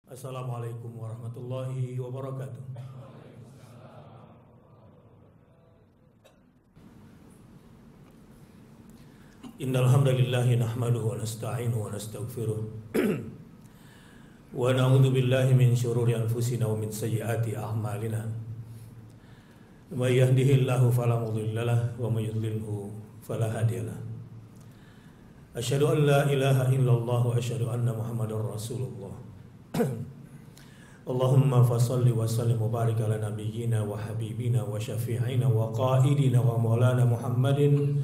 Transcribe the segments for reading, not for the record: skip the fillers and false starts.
Assalamualaikum warahmatullahi wabarakatuh. Innal hamdalillah nahmaduhu wa nasta'inuhu wa nastaghfiruh wa na'udzu billahi min shururi anfusina wa min sayyiati a'malina. May yahdihillahu fala mudilla lahu wa may yudlilhu fala hadiyalah. Asyhadu an la ilaha illallah wa asyhadu anna Muhammadar Rasulullah. Allahumma fasalli wa sallim wa barik ala nabiyyina wa habibina wa syafi'ina wa qaidina wa maulana Muhammadin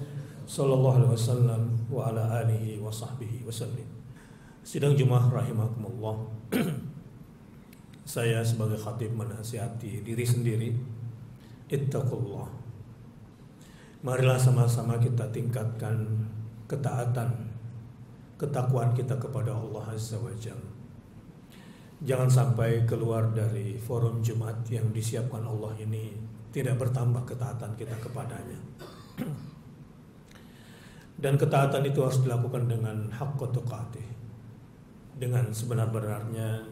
sallallahu alaihi wasallam wa ala alihi wa sahbihi wasallim. Sidang Jumat rahimakumullah. Saya sebagai khatib menasihati diri sendiri, ittaqullah. Marilah sama-sama kita tingkatkan ketaatan, ketakwaan kita kepada Allah Azza wa Jalla. Jangan sampai keluar dari forum Jumat yang disiapkan Allah ini tidak bertambah ketaatan kita kepadanya. Dan ketaatan itu harus dilakukan dengan haqqa tuqatih, dengan sebenar-benarnya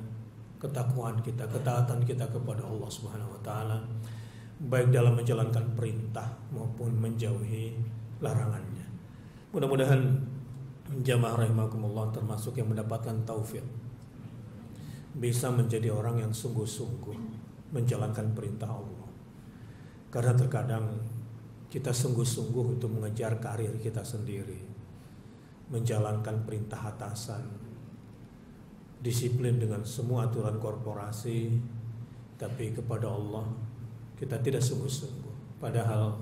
ketakwaan kita, ketaatan kita kepada Allah Subhanahu wa taala, baik dalam menjalankan perintah maupun menjauhi larangannya. Mudah-mudahan jamaah rahimakumullah termasuk yang mendapatkan taufik, bisa menjadi orang yang sungguh-sungguh menjalankan perintah Allah. Karena terkadang kita sungguh-sungguh untuk mengejar karir kita sendiri, menjalankan perintah atasan, disiplin dengan semua aturan korporasi, tapi kepada Allah kita tidak sungguh-sungguh. Padahal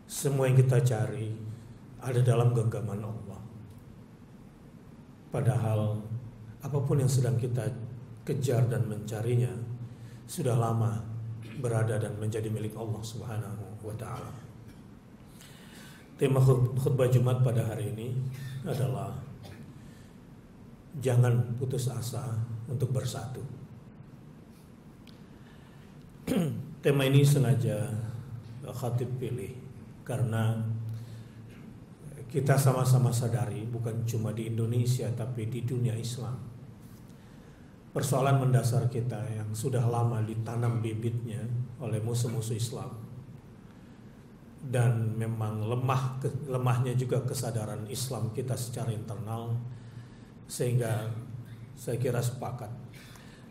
semua yang kita cari ada dalam genggaman Allah. Padahal apapun yang sedang kita kejar dan mencarinya sudah lama berada dan menjadi milik Allah Subhanahu wa taala. Tema khutbah Jumat pada hari ini adalah jangan putus asa untuk bersatu. Tema ini sengaja khatib pilih karena kita sama-sama sadari bukan cuma di Indonesia tapi di dunia Islam, persoalan mendasar kita yang sudah lama ditanam bibitnya oleh musuh-musuh Islam, dan memang lemahnya juga kesadaran Islam kita secara internal, sehingga saya kira sepakat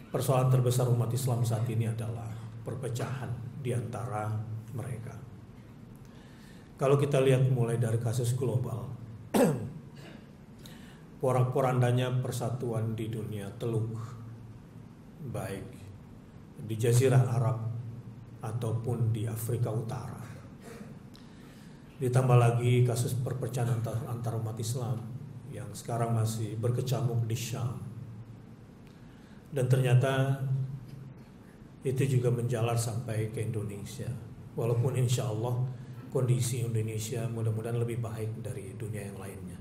persoalan terbesar umat Islam saat ini adalah perpecahan di antara mereka. Kalau kita lihat mulai dari kasus global, porak-porandanya persatuan di dunia Teluk, baik di Jazirah Arab ataupun di Afrika Utara. Ditambah lagi kasus perpecahan antar umat Islam yang sekarang masih berkecamuk di Syam. Dan ternyata itu juga menjalar sampai ke Indonesia. Walaupun insya Allah kondisi Indonesia mudah-mudahan lebih baik dari dunia yang lainnya.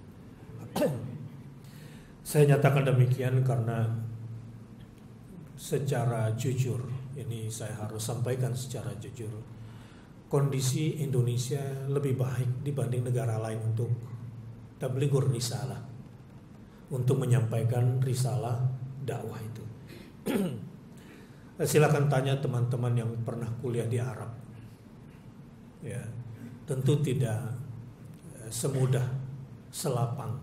Saya nyatakan demikian karena secara jujur, ini saya harus sampaikan secara jujur, kondisi Indonesia lebih baik dibanding negara lain untuk tablighur risalah, untuk menyampaikan risalah dakwah itu. Silakan tanya teman-teman yang pernah kuliah di Arab. Ya, tentu tidak semudah, selapang,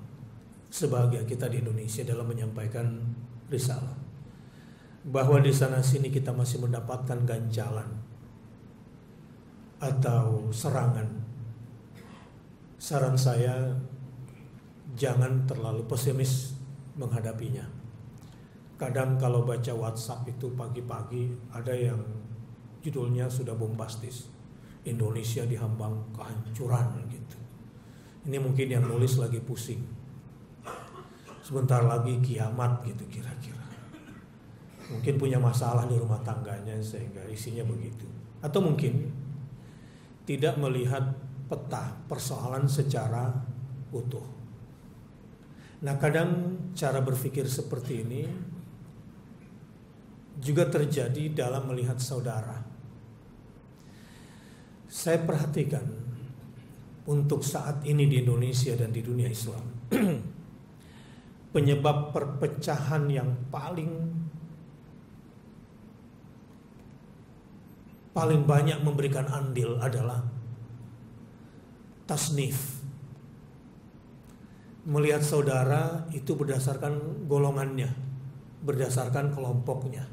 sebahagia kita di Indonesia dalam menyampaikan risalah. Bahwa di sana sini kita masih mendapatkan ganjalan atau serangan. Saran saya, jangan terlalu pesimis menghadapinya. Kadang kalau baca WhatsApp itu pagi-pagi ada yang judulnya sudah bombastis, Indonesia dihambang kehancuran gitu. Ini mungkin yang nulis lagi pusing, sebentar lagi kiamat gitu kira-kira. Mungkin punya masalah di rumah tangganya sehingga isinya begitu. Atau mungkin tidak melihat peta persoalan secara utuh. Nah, kadang cara berpikir seperti ini juga terjadi dalam melihat saudara. Saya perhatikan untuk saat ini di Indonesia dan di dunia Islam, penyebab perpecahan yang paling banyak memberikan andil adalah tasnif. Melihat saudara itu berdasarkan golongannya, berdasarkan kelompoknya.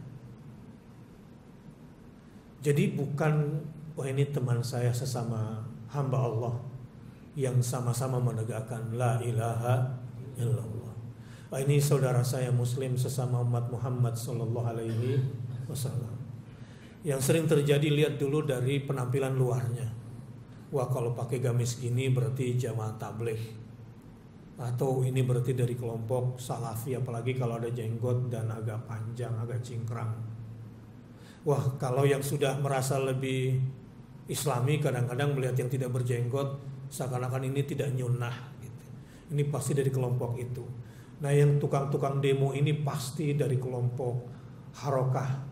Jadi bukan, oh ini teman saya sesama hamba Allah yang sama-sama menegakkan la ilaha illallah. Oh, ini saudara saya muslim sesama umat Muhammad sallallahu alaihi wasallam. Yang sering terjadi, lihat dulu dari penampilan luarnya. Wah, kalau pakai gamis gini berarti jamaah tabligh. Atau ini berarti dari kelompok salafi, apalagi kalau ada jenggot dan agak panjang, agak cingkrang. Wah, kalau yang sudah merasa lebih islami, kadang-kadang melihat yang tidak berjenggot seakan-akan ini tidak nyunnah gitu. Ini pasti dari kelompok itu. Nah, yang tukang-tukang demo ini pasti dari kelompok harokah.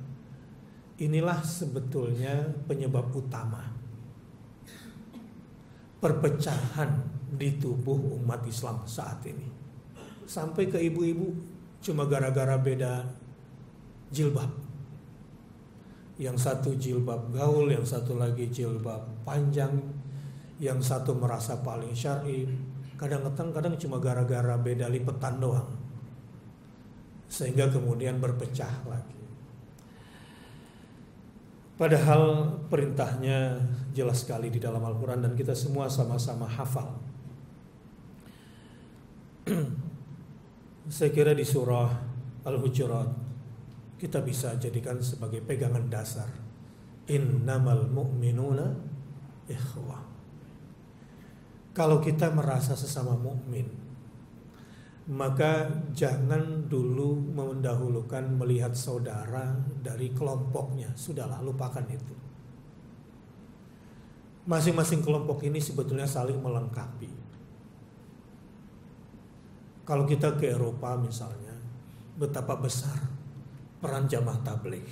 Inilah sebetulnya penyebab utama perpecahan di tubuh umat Islam saat ini. Sampai ke ibu-ibu cuma gara-gara beda jilbab. Yang satu jilbab gaul, yang satu lagi jilbab panjang, yang satu merasa paling syar'i. Kadang-kadang cuma gara-gara beda lipetan doang, sehingga kemudian berpecah lagi. Padahal perintahnya jelas sekali di dalam Al-Quran dan kita semua sama-sama hafal. Saya kira di surah Al-Hujurat kita bisa jadikan sebagai pegangan dasar. Innamal mu'minuna ikhwah. Kalau kita merasa sesama mukmin, maka jangan dulu mendahulukan melihat saudara dari kelompoknya. Sudahlah, lupakan itu. Masing-masing kelompok ini sebetulnya saling melengkapi. Kalau kita ke Eropa misalnya, betapa besar peran jamaah tabligh.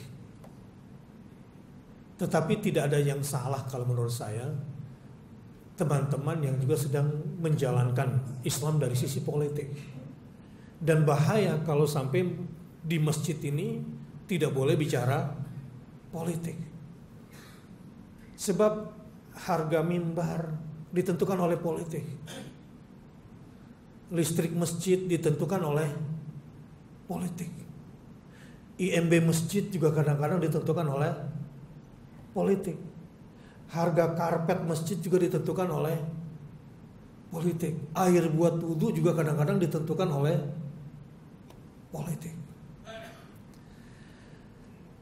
Tetapi tidak ada yang salah kalau menurut saya, teman-teman yang juga sedang menjalankan Islam dari sisi politik. Dan bahaya kalau sampai di masjid ini tidak boleh bicara politik. Sebab harga mimbar ditentukan oleh politik. Listrik masjid ditentukan oleh politik. IMB masjid juga kadang-kadang ditentukan oleh politik. Harga karpet masjid juga ditentukan oleh politik. Air buat wudhu juga kadang-kadang ditentukan oleh politik.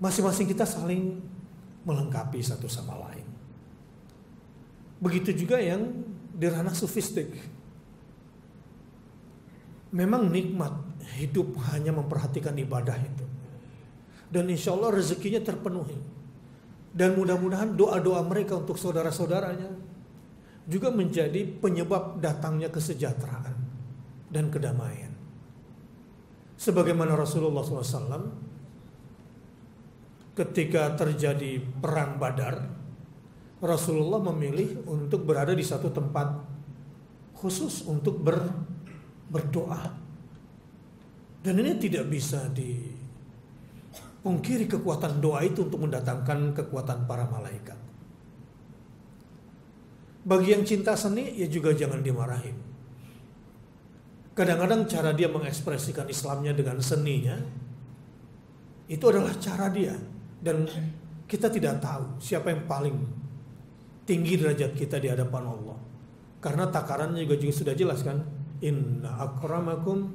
Masing-masing kita saling melengkapi satu sama lain. Begitu juga yang di ranah sufistik. Memang nikmat hidup hanya memperhatikan ibadah itu. Dan insya Allah rezekinya terpenuhi. Dan mudah-mudahan doa-doa mereka untuk saudara-saudaranya juga menjadi penyebab datangnya kesejahteraan dan kedamaian. Sebagaimana Rasulullah SAW ketika terjadi perang Badar, Rasulullah memilih untuk berada di satu tempat khusus untuk berdoa. Dan ini tidak bisa dipungkiri kekuatan doa itu untuk mendatangkan kekuatan para malaikat. Bagi yang cinta seni, ya juga jangan dimarahin. Kadang-kadang cara dia mengekspresikan Islamnya dengan seninya, itu adalah cara dia. Dan kita tidak tahu siapa yang paling tinggi derajat kita di hadapan Allah. Karena takarannya juga sudah jelas kan. Inna akramakum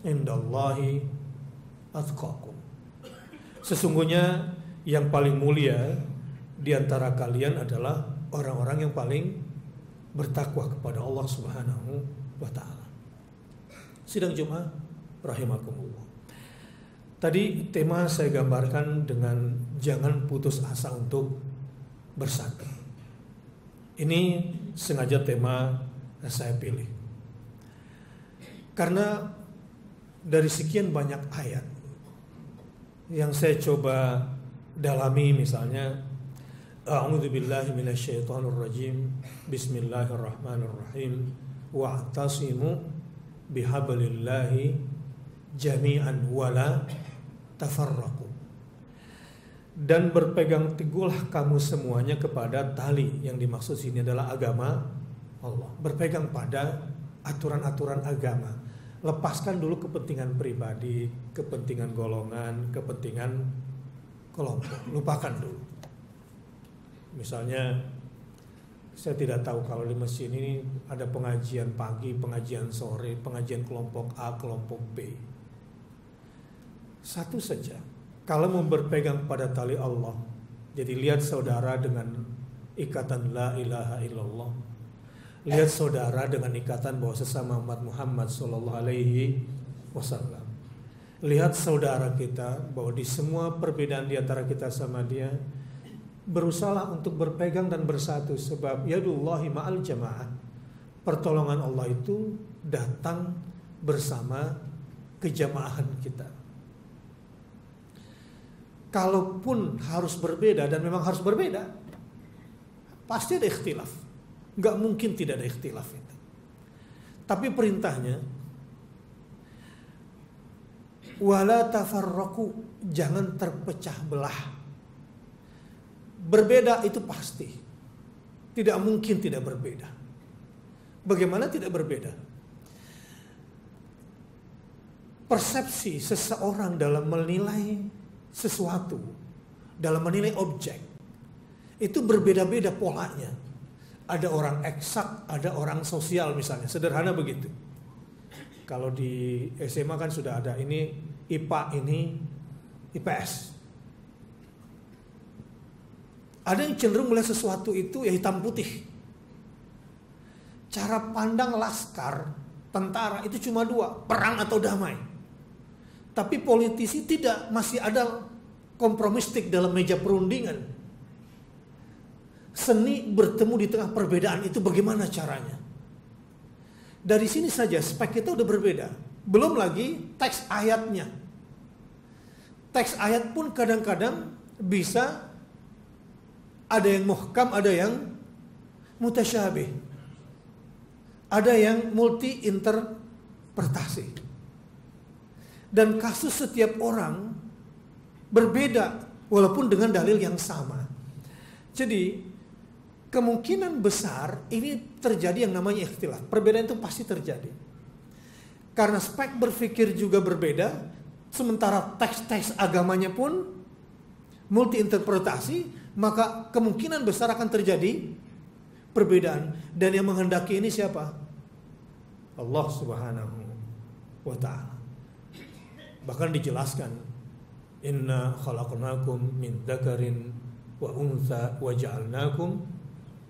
indallahi atqakum. Sesungguhnya yang paling mulia di antara kalian adalah orang-orang yang paling bertakwa kepada Allah Subhanahu wa ta'ala. Sidang Jumat rahimakumullah. Tadi tema saya gambarkan dengan jangan putus asa untuk bersatu. Ini sengaja tema saya pilih. Karena dari sekian banyak ayat yang saya coba dalami, misalnya A'udzubillahi minasyaitonirrajim. Bismillahirrahmanirrahim. Wa'tasimu bihablillahi jami'an wala tafarraqu. Dan berpegang teguhlah kamu semuanya kepada tali. Yang dimaksud sini adalah agama Allah. Berpegang pada aturan-aturan agama. Lepaskan dulu kepentingan pribadi, kepentingan golongan, kepentingan kelompok. Lupakan dulu. Misalnya, saya tidak tahu kalau di masjid ini ada pengajian pagi, pengajian sore, pengajian kelompok A, kelompok B. Satu saja, kalau mau berpegang pada tali Allah, jadi lihat saudara dengan ikatan la ilaha illallah, lihat saudara dengan ikatan bahwa sesama umat Muhammad sallallahu alaihi wasallam, lihat saudara kita bahwa di semua perbedaan di antara kita sama dia, berusahalah untuk berpegang dan bersatu, sebab yadullahi ma'al jamaah. Pertolongan Allah itu datang bersama kejamaahan kita. Kalaupun harus berbeda, dan memang harus berbeda, pasti ada ikhtilaf. Gak mungkin tidak ada ikhtilaf itu. Tapi perintahnya wala tafarraqu, jangan terpecah belah. Berbeda itu pasti. Tidak mungkin tidak berbeda. Bagaimana tidak berbeda? Persepsi seseorang dalam menilai sesuatu, dalam menilai objek, itu berbeda-beda polanya. Ada orang eksak, ada orang sosial misalnya. Sederhana begitu. Kalau di SMA kan sudah ada ini IPA, ini IPS. Ada yang cenderung melihat sesuatu itu ya hitam putih. Cara pandang laskar, tentara itu cuma dua, perang atau damai. Tapi politisi tidak, masih ada kompromistik dalam meja perundingan. Seni bertemu di tengah perbedaan itu bagaimana caranya? Dari sini saja spek kita udah berbeda. Belum lagi teks ayatnya. Teks ayat pun kadang-kadang bisa ada yang muhkam, ada yang mutasyabih, ada yang multi interpretasi. Dan kasus setiap orang berbeda walaupun dengan dalil yang sama. Jadi kemungkinan besar ini terjadi yang namanya ikhtilaf. Perbedaan itu pasti terjadi. Karena spek berpikir juga berbeda, sementara teks-teks agamanya pun multi interpretasi, maka kemungkinan besar akan terjadi perbedaan. Dan yang menghendaki ini siapa? Allah subhanahu wa ta'ala. Bahkan dijelaskan, inna khalaqnakum min dzakarin wa untha wa ja'alnakum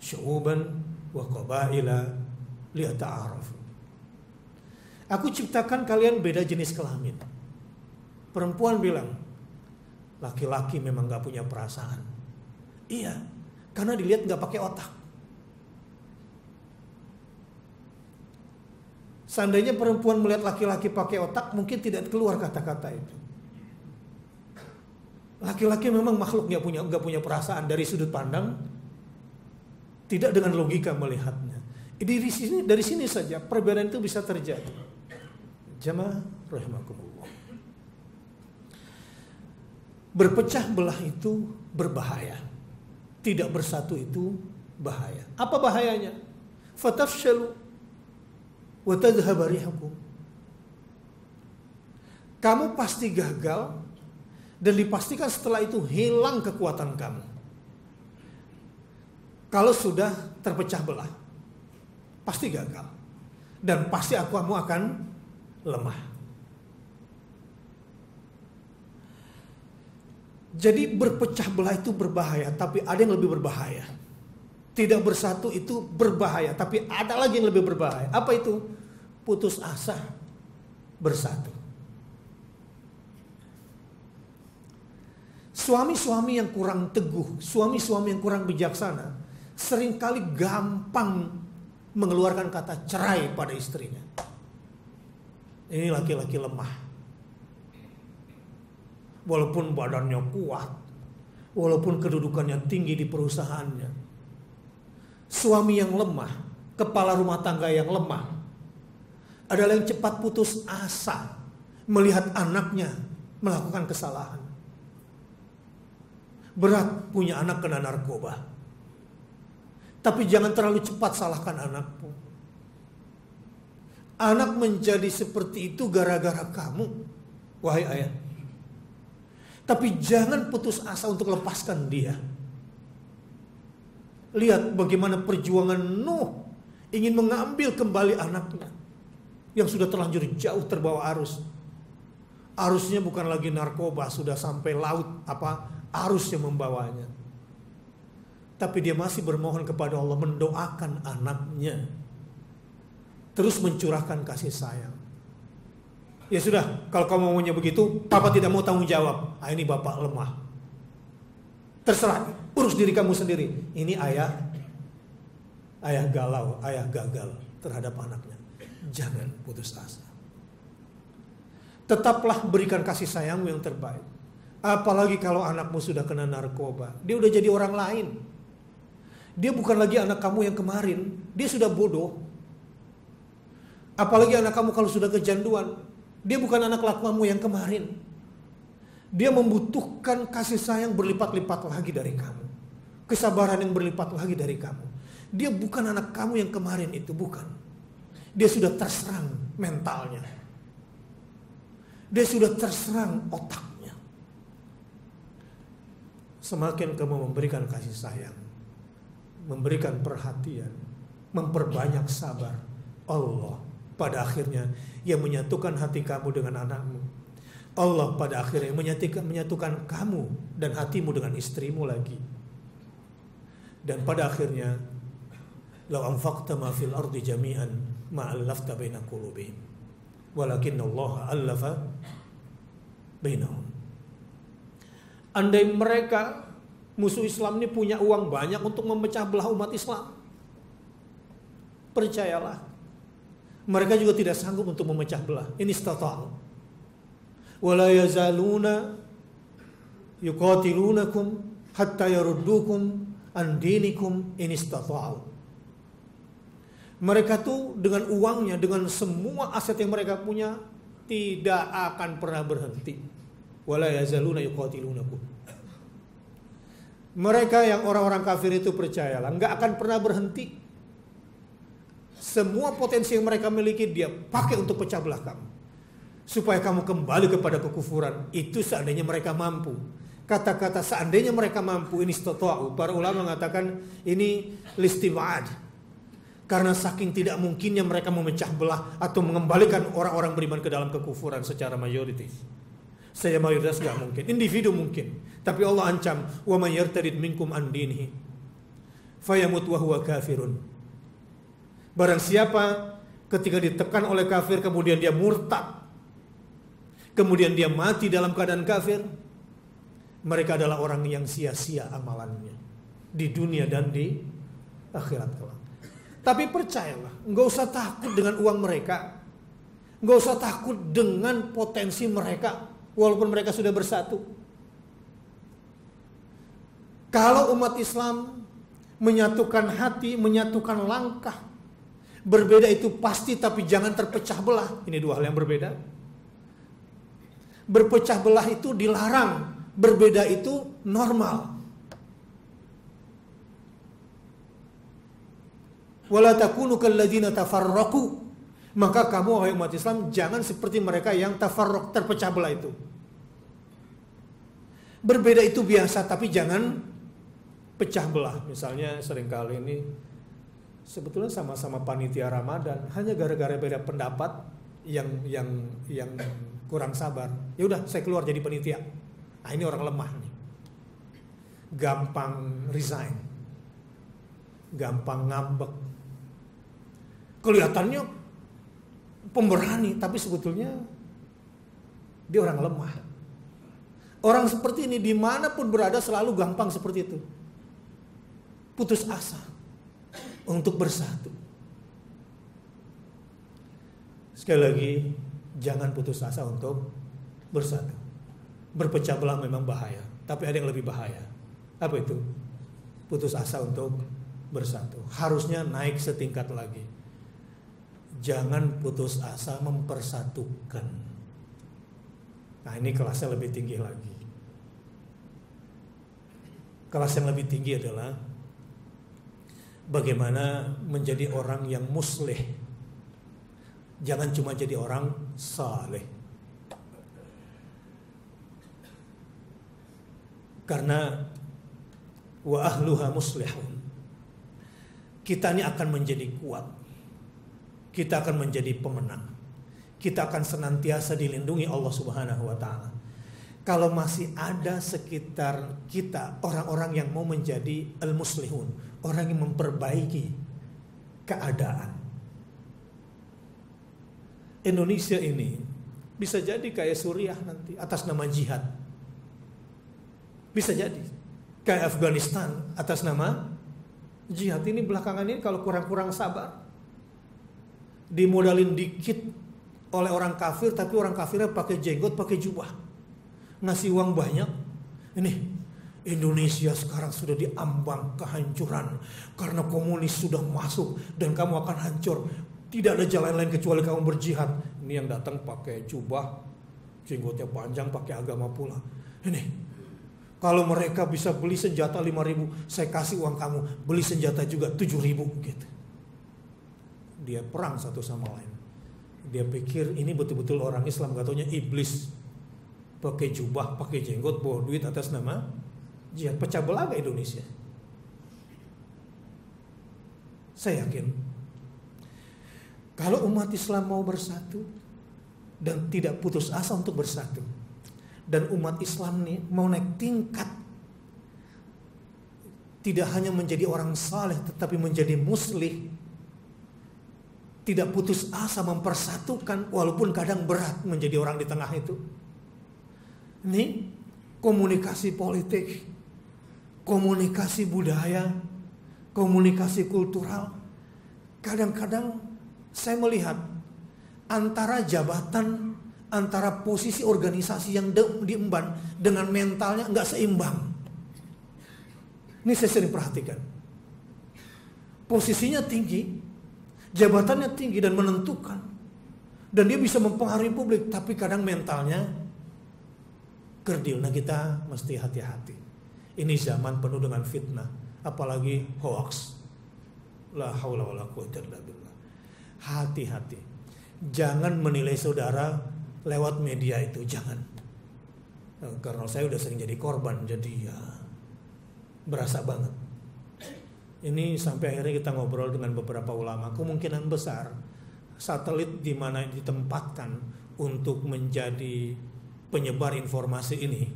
syu'uban wa qabaila liyata'arafu. Aku ciptakan kalian beda jenis kelamin. Perempuan bilang, laki-laki memang gak punya perasaan. Iya, karena dilihat gak pakai otak. Seandainya perempuan melihat laki-laki pakai otak, mungkin tidak keluar kata-kata itu. Laki-laki memang makhluk gak punya perasaan dari sudut pandang, tidak dengan logika melihatnya. Dari sini saja perbedaan itu bisa terjadi. Jamaah rahimakumullah. Berpecah belah itu berbahaya. Tidak bersatu itu bahaya. Apa bahayanya? Fatafshalu wa tadhhaba rihukum. Kamu pasti gagal dan dipastikan setelah itu hilang kekuatan kamu. Kalau sudah terpecah belah, pasti gagal. Dan pasti kamu akan lemah. Jadi berpecah belah itu berbahaya, tapi ada yang lebih berbahaya. Tidak bersatu itu berbahaya, tapi ada lagi yang lebih berbahaya. Apa itu? Putus asa bersatu. Suami-suami yang kurang teguh, suami-suami yang kurang bijaksana, seringkali gampang mengeluarkan kata cerai pada istrinya. Ini laki-laki lemah. Walaupun badannya kuat, walaupun kedudukannya tinggi di perusahaannya. Suami yang lemah, kepala rumah tangga yang lemah, adalah yang cepat putus asa, melihat anaknya melakukan kesalahan. Berat punya anak kena narkoba. Tapi jangan terlalu cepat salahkan anakmu. Anak menjadi seperti itu gara-gara kamu, wahai ayah. Tapi jangan putus asa untuk lepaskan dia. Lihat bagaimana perjuangan Nuh ingin mengambil kembali anaknya yang sudah terlanjur jauh terbawa arus. Arusnya bukan lagi narkoba, sudah sampai laut, arus yang membawanya. Tapi dia masih bermohon kepada Allah, mendoakan anaknya, terus mencurahkan kasih sayang. Ya sudah, kalau kamu maunya begitu, papa tidak mau tanggung jawab. Ini bapak lemah. Terserah, urus diri kamu sendiri. Ini ayah galau, ayah gagal terhadap anaknya. Jangan putus asa. Tetaplah berikan kasih sayangmu yang terbaik. Apalagi kalau anakmu sudah kena narkoba. Dia udah jadi orang lain. Dia bukan lagi anak kamu yang kemarin. Dia sudah bodoh. Apalagi anak kamu kalau sudah kecanduan. Dia bukan anak lakuanmu yang kemarin. Dia membutuhkan kasih sayang berlipat-lipat lagi dari kamu. Kesabaran yang berlipat lagi dari kamu. Dia bukan anak kamu yang kemarin itu, bukan. Dia sudah terserang mentalnya. Dia sudah terserang otaknya. Semakin kamu memberikan kasih sayang, memberikan perhatian, memperbanyak sabar, Allah pada akhirnya yang menyatukan hati kamu dengan anakmu. Allah pada akhirnya menyatukan kamu dan hatimu dengan istrimu lagi. Dan pada akhirnya, law anfaqta ma fil ardi jami'an ma allafta baina qulubihim walakin Allah allafa bainahum. Andai mereka musuh Islam ini punya uang banyak untuk memecah belah umat Islam, percayalah, mereka juga tidak sanggup untuk memecah belah. Ini istata'u. Wala yazaluna yuqatilunakum hatta yaruddukum an dinikum in istata'u. Mereka tuh dengan uangnya, dengan semua aset yang mereka punya, tidak akan pernah berhenti. Wala yazaluna yuqatilunakum. Mereka yang orang-orang kafir itu percayalah, nggak akan pernah berhenti. Semua potensi yang mereka miliki dia pakai untuk pecah belah kamu, supaya kamu kembali kepada kekufuran. Itu seandainya mereka mampu. Kata-kata seandainya mereka mampu ini istata'u, para ulama mengatakan ini listibad. Karena saking tidak mungkinnya mereka memecah belah atau mengembalikan orang-orang beriman ke dalam kekufuran secara mayoritas. Saya mayoritas gak mungkin, individu mungkin. Tapi Allah ancam, wa man yartadid minkum an dinihi fayamut wa huwa kafirun. Barang siapa ketika ditekan oleh kafir kemudian dia murtad, kemudian dia mati dalam keadaan kafir, mereka adalah orang yang sia-sia amalannya di dunia dan di akhirat kelak. Tapi percayalah, nggak usah takut dengan uang mereka, nggak usah takut dengan potensi mereka, walaupun mereka sudah bersatu. Kalau umat Islam menyatukan hati, menyatukan langkah, berbeda itu pasti, tapi jangan terpecah belah. Ini dua hal yang berbeda. Berpecah belah itu dilarang, berbeda itu normal. Wala takunu kalladzina tafarraqu. Maka kamu wahai umat Islam jangan seperti mereka yang tafarraq, terpecah belah itu. Berbeda itu biasa, tapi jangan pecah belah. Misalnya seringkali ini sebetulnya sama-sama panitia Ramadan, hanya gara-gara beda pendapat yang kurang sabar. Ya udah, saya keluar jadi panitia. Nah, ini orang lemah nih. Gampang resign. Gampang ngambek. Kelihatannya pemberani, tapi sebetulnya dia orang lemah. Orang seperti ini dimanapun berada selalu gampang seperti itu. Putus asa untuk bersatu. Sekali lagi, jangan putus asa untuk bersatu. Berpecah belah memang bahaya, tapi ada yang lebih bahaya. Apa itu? Putus asa untuk bersatu. Harusnya naik setingkat lagi. Jangan putus asa mempersatukan. Nah, ini kelasnya lebih tinggi lagi. Kelas yang lebih tinggi adalah bagaimana menjadi orang yang muslih. Jangan cuma jadi orang saleh. Karena wa ahluha muslihun. Kita ini akan menjadi kuat. Kita akan menjadi pemenang. Kita akan senantiasa dilindungi Allah Subhanahu wa taala. Kalau masih ada sekitar kita orang-orang yang mau menjadi al-muslihun, orang yang memperbaiki keadaan. Indonesia ini bisa jadi kayak Suriah nanti atas nama jihad. Bisa jadi kayak Afghanistan atas nama jihad. Ini belakangan ini kalau kurang-kurang sabar, dimodalin dikit oleh orang kafir, tapi orang kafirnya pakai jenggot, pakai jubah, ngasih uang banyak. Ini Indonesia sekarang sudah diambang kehancuran karena komunis sudah masuk dan kamu akan hancur. Tidak ada jalan lain kecuali kamu berjihad. Ini yang datang pakai jubah, jenggotnya panjang, pakai agama pula. Ini kalau mereka bisa beli senjata 5.000, saya kasih uang kamu beli senjata juga 7.000 gitu. Dia perang satu sama lain. Dia pikir ini betul-betul orang Islam, gak taunya iblis. Pakai jubah, pakai jenggot, bawa duit atas nama jihad. Pecah belah gak Indonesia? Saya yakin kalau umat Islam mau bersatu dan tidak putus asa untuk bersatu, dan umat Islam nih mau naik tingkat, tidak hanya menjadi orang saleh tetapi menjadi muslih, tidak putus asa mempersatukan walaupun kadang berat menjadi orang di tengah itu. Ini komunikasi politik, komunikasi budaya, komunikasi kultural. Kadang-kadang saya melihat antara jabatan, antara posisi organisasi yang diemban dengan mentalnya nggak seimbang. Ini saya sering perhatikan. Posisinya tinggi, jabatannya tinggi dan menentukan, dan dia bisa mempengaruhi publik, tapi kadang mentalnya kerdil. Nah, kita mesti hati-hati. Ini zaman penuh dengan fitnah, apalagi hoax. La haula wala quwwata illa billah. Hati-hati. Jangan menilai saudara lewat media itu, jangan. Karena saya udah sering jadi korban, jadi ya berasa banget. Ini sampai akhirnya kita ngobrol dengan beberapa ulama, kemungkinan besar satelit di mana ditempatkan untuk menjadi penyebar informasi ini,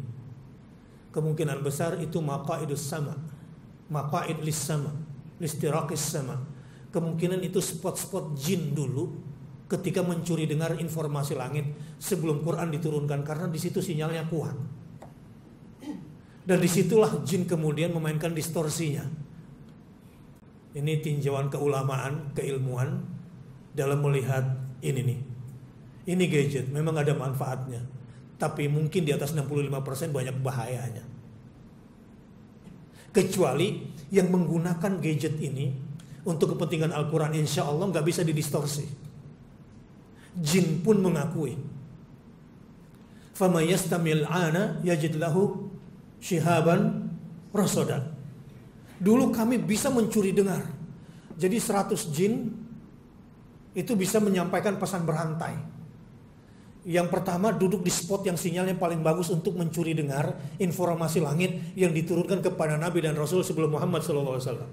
kemungkinan besar itu maqaidus sama, maqaid lis sama, listiraqis sama. Kemungkinan itu spot-spot jin dulu ketika mencuri dengar informasi langit sebelum Quran diturunkan, karena di situ sinyalnya kuat. Dan disitulah jin kemudian memainkan distorsinya. Ini tinjauan keulamaan, keilmuan dalam melihat ini nih. Ini gadget memang ada manfaatnya, tapi mungkin di atas 65% banyak bahayanya. Kecuali yang menggunakan gadget ini untuk kepentingan Al-Quran, insya Allah gak bisa didistorsi. Jin pun mengakui. فَمَا يَسْتَمِلْ عَانَ يَجِدْ لَهُ شِهَابًا رَصَدًا. Dulu kami bisa mencuri dengar. Jadi 100 jin itu bisa menyampaikan pesan berantai. Yang pertama duduk di spot yang sinyalnya paling bagus untuk mencuri dengar informasi langit yang diturunkan kepada Nabi dan Rasul sebelum Muhammad SAW,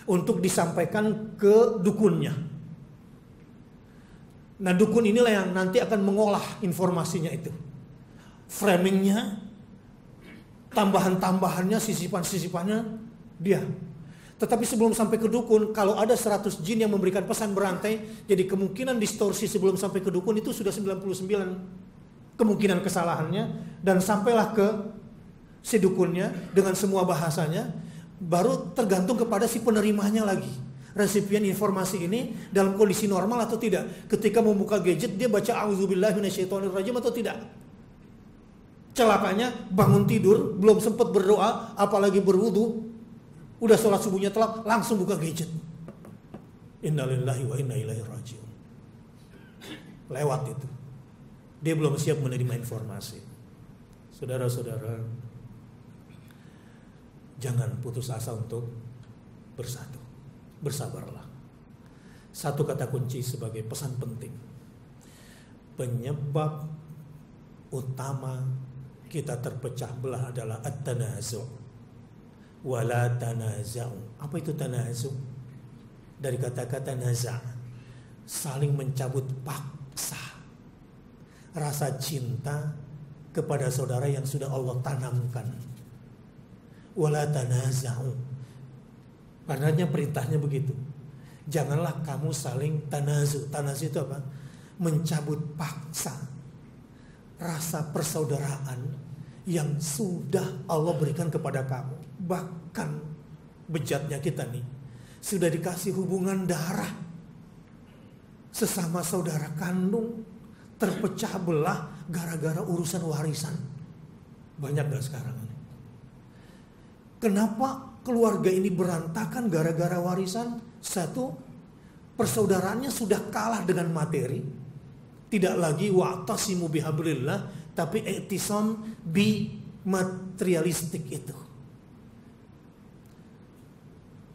untuk disampaikan ke dukunnya. Nah, dukun inilah yang nanti akan mengolah informasinya itu, framingnya, tambahan-tambahannya, sisipan-sisipannya dia. Tetapi sebelum sampai ke dukun, kalau ada 100 jin yang memberikan pesan berantai, jadi kemungkinan distorsi sebelum sampai ke dukun itu sudah 99 kemungkinan kesalahannya, dan sampailah ke si dukunnya dengan semua bahasanya, baru tergantung kepada si penerimanya lagi, resipien informasi ini dalam kondisi normal atau tidak. Ketika membuka gadget dia baca auzubillahi minasyaitonirrajim atau tidak. Celakanya bangun tidur belum sempat berdoa apalagi berwudu, udah sholat subuhnya telat, langsung buka gadget. Innalillahi wa inna ilaihi rajiun. Lewat itu. Dia belum siap menerima informasi. Saudara-saudara, jangan putus asa untuk bersatu. Bersabarlah. Satu kata kunci sebagai pesan penting. Penyebab utama kita terpecah belah adalah at-tanazu' wala tanaza'u. Apa itu tanazu'? Dari kata-kata naza', saling mencabut paksa rasa cinta kepada saudara yang sudah Allah tanamkan. Wala tanaza'u. Karena perintahnya begitu. Janganlah kamu saling tanazu'. Tanazu' itu apa? Mencabut paksa rasa persaudaraan yang sudah Allah berikan kepada kamu. Bahkan bejatnya kita nih, sudah dikasih hubungan darah sesama saudara kandung, terpecah belah gara-gara urusan warisan. Banyak gak sekarang ini? Kenapa keluarga ini berantakan gara-gara warisan? Satu, persaudaraannya sudah kalah dengan materi. Tidak lagi wa'tasimu bihablillah, tapi i'tisam bi materialistik itu.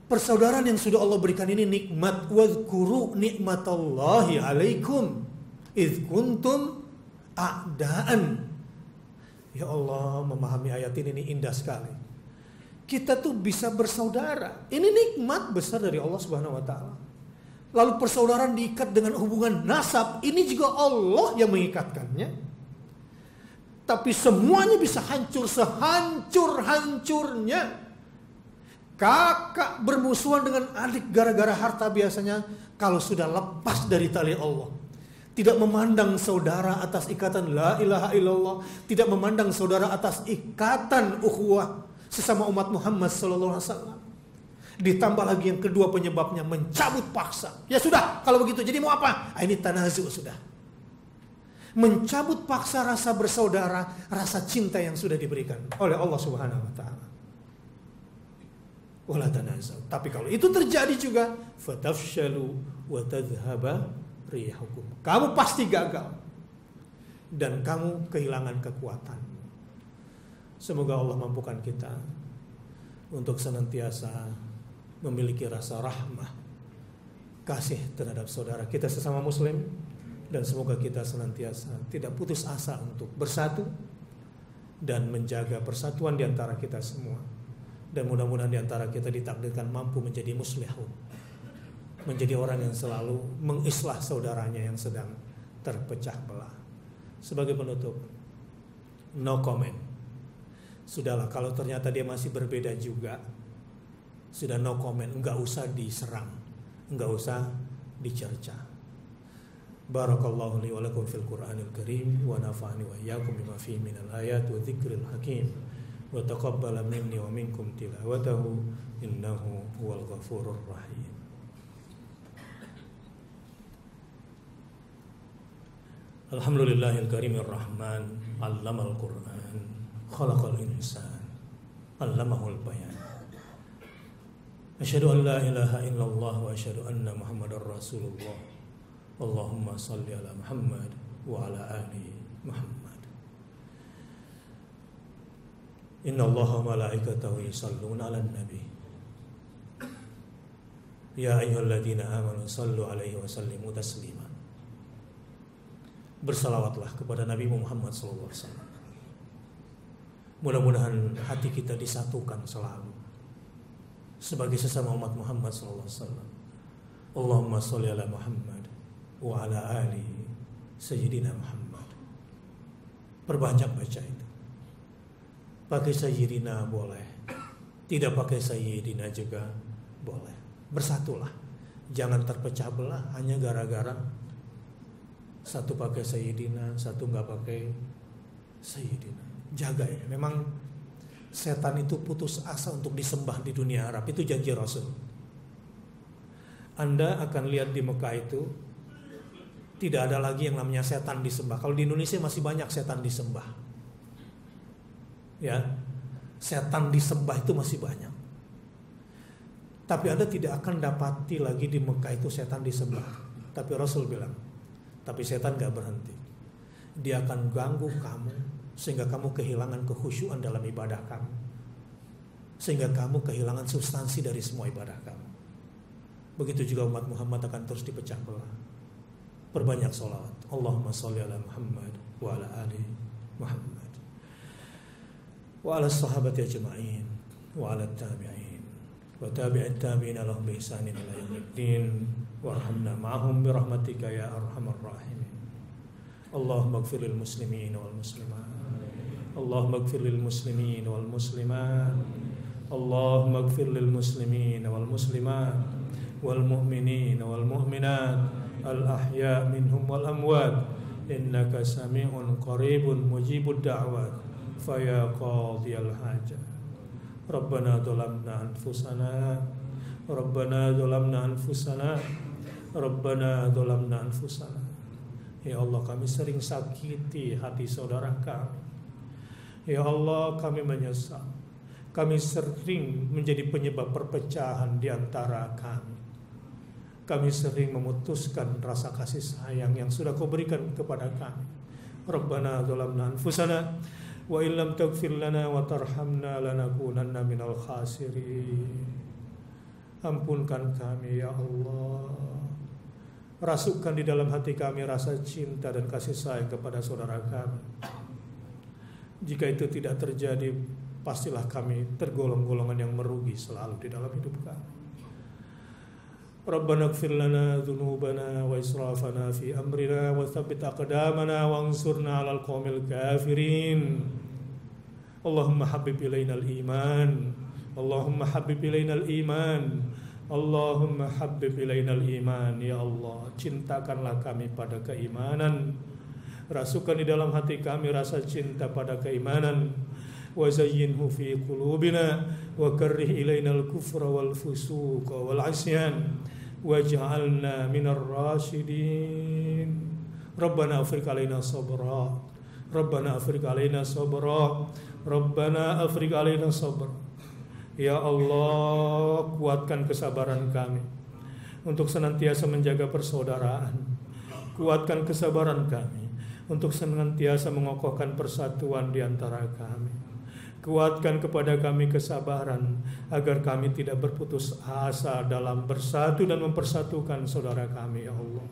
Persaudaraan yang sudah Allah berikan ini nikmat. Wadhkuru nikmatallahi alaikum idh kuntum a'daan. Ya Allah, memahami ayat ini indah sekali. Kita tuh bisa bersaudara. Ini nikmat besar dari Allah Subhanahu wa taala. Lalu persaudaraan diikat dengan hubungan nasab, ini juga Allah yang mengikatkannya. Tapi semuanya bisa hancur sehancur-hancurnya. Kakak bermusuhan dengan adik gara-gara harta biasanya, kalau sudah lepas dari tali Allah. Tidak memandang saudara atas ikatan la ilaha illallah, tidak memandang saudara atas ikatan ukhuwah sesama umat Muhammad sallallahu alaihi wasallam. Ditambah lagi yang kedua penyebabnya mencabut paksa. Ya sudah, kalau begitu jadi mau apa? Ini tanazu sudah. Mencabut paksa rasa bersaudara, rasa cinta yang sudah diberikan oleh Allah Subhanahu wa taala. Wala tanazu. Tapi kalau itu terjadi juga, fatafshalu wa tadhhaba rihukum. Kamu pasti gagal dan kamu kehilangan kekuatan. Semoga Allah mampukan kita untuk senantiasa memiliki rasa rahmah, kasih terhadap saudara kita sesama muslim, dan semoga kita senantiasa tidak putus asa untuk bersatu dan menjaga persatuan di antara kita semua. Dan mudah-mudahan di antara kita ditakdirkan mampu menjadi muslihun, menjadi orang yang selalu mengislah saudaranya yang sedang terpecah belah. Sebagai penutup, no comment. Sudahlah, kalau ternyata dia masih berbeda juga, sudah no comment, enggak usah diserang, enggak usah dicerca. Barakallahu li wa lakum fil Qur'anil Karim wa nafa'ani wa iyyakum bima fihi minal ayat wa dzikril hakim wa taqabbala minni wa minkum tilawatahu innahu huwal ghafurur rahim. Alhamdulillahil karimir rahman, 'allamal Qur'an, khalaqal insan, 'allamahul bayan. Asyhadu an la ilaha illallah wa asyhadu anna Muhammadar Rasulullah. Allahumma salli ala Muhammad wa ala ali Muhammad. Inna Allaha wa malaikatahu yusalluna 'alan nabi. Ya ayyuhalladzina amanu sallu 'alaihi wa sallimu taslima. Bersalawatlah kepada Nabi Muhammad sallallahu alaihi wasallam. Mudah-mudahan hati kita disatukan selalu sebagai sesama umat Muhammad sallallahu alaihi wasallam. Allahumma sholli ala Muhammad wa ala ali sayyidina Muhammad. Perbanyak baca itu. Pakai sayyidina boleh, tidak pakai sayyidina juga boleh. Bersatulah. Jangan terpecah belah hanya gara-gara satu pakai sayyidina, satu enggak pakai sayyidina. Jaga ya. Memang setan itu putus asa untuk disembah di dunia Arab. Itu janji Rasul. Anda akan lihat di Mekah itu tidak ada lagi yang namanya setan disembah. Kalau di Indonesia masih banyak setan disembah. Ya, setan disembah itu masih banyak. Tapi Anda tidak akan dapati lagi di Mekah itu setan disembah. Tapi Rasul bilang, tapi setan gak berhenti. dia akan ganggu kamu sehingga kamu kehilangan kekhusyuan dalam ibadah kamu, sehingga kamu kehilangan substansi dari semua ibadah kamu. Begitu juga umat Muhammad akan terus dipecah belah. Perbanyak sholawat. Allahumma sholli ala Muhammad wa ala ali Muhammad wa ala sahabati ajma'in wa ala tabi'in wa tabi'in tabi'in lahum bi ihsanin ila yaumiddin warhamna ma'ahum bi rahmatika ya arhamar rahimin. Allahumma ighfir lil muslimin wal muslimat. Allahumma ighfir lil muslimin wal muslimat. Allahumma ighfir lil muslimin wal muslimat wal mu'minin wal mu'minat al ahya minhum wal amwat innaka sami'un qaribun mujibud da'wat fa ya qadiyal hajat. Rabbana dhalamna anfusana Rabbana dhalamna anfusana Rabbana dhalamna anfusana. Ya Allah, kami sering sakiti hati saudara kami. Ya Allah, kami menyesal. Kami sering menjadi penyebab perpecahan di antara kami. Kami sering memutuskan rasa kasih sayang yang sudah Kau berikan kepada kami. Rabbana dhalamna anfusana wa illam taghfir lana wa tarhamna lanakunanna minal khasirin. Ampunkan kami ya Allah. Rasukkan di dalam hati kami rasa cinta dan kasih sayang kepada saudara kami. Jika itu tidak terjadi, pastilah kami tergolong golongan yang merugi selalu di dalam hidup kami. Rabbana ighfir lana dhunubana wa israfana fi amrina wa tsabbit aqdamana wansurna 'alal qaumil kafirin. Allahumma habbib ilainal iman. Allahumma habbib ilainal iman. Allahumma habbib ilainal iman. Ya Allah, cintakanlah kami pada keimanan. Rasukan di dalam hati kami rasa cinta pada keimanan. Wa zayyinhu fi qulubina wa karrih ilainal kufra wal fusuqa wal 'isyan waj'alna minar rasyidin. Rabbana afriq alaina sabra. Rabbana afriq alaina sabra. Rabbana afriq alaina sabra. Ya Allah, kuatkan kesabaran kami untuk senantiasa menjaga persaudaraan. Kuatkan kesabaran kami untuk senantiasa mengokohkan persatuan di antara kami. Kuatkan kepada kami kesabaran agar kami tidak berputus asa dalam bersatu dan mempersatukan saudara kami ya Allah.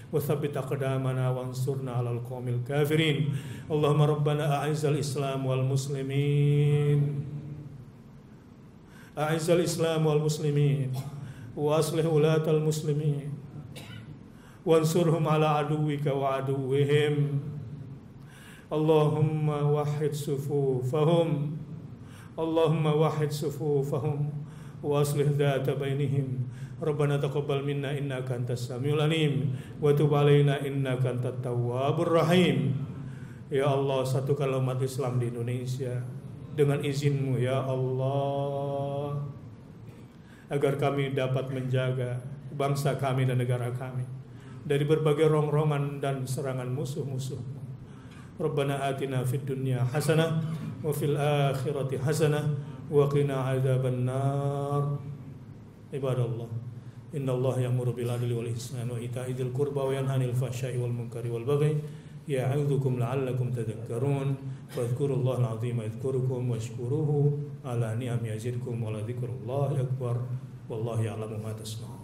Wa tsabbit aqdamana wansurna 'alal qaumil kafirin. Allahumma rabbana a'izzal islam wal muslimin. A'izzal islam wal muslimin wa aslih ulatal muslimin wansurhum 'ala aduwwika wa aduwwihim. Allahumma wahhid sufufahum. Allahumma wahhid sufufahum wa aslih dhata bainihim. Rabbana taqabbal minna innaka antas samiul alim wa tub alaina innaka antat tawwabur rahim. Ya Allah, satukanlah umat Islam di Indonesia dengan izin-Mu ya Allah, agar kami dapat menjaga bangsa kami dan negara kami dari berbagai rongrongan dan serangan musuh-musuh. Rabbana atina fid dunya hasanah wa fil akhirati hasanah wa qina adzaban nar. Ibadallah, innallaha ya'muru bil adli wal ihsani wa ita'i dzil qurba wa yanha 'anil fahsya'i wal munkari wal baghi ya'idzukum la'allakum tadhakkarun. Fadhkurullahal 'azima yadhkurukum washkuruhu 'ala ni'ami yazidkum wa la dzikrullahi akbar. Wallahu ya'lamu ma tasna'un.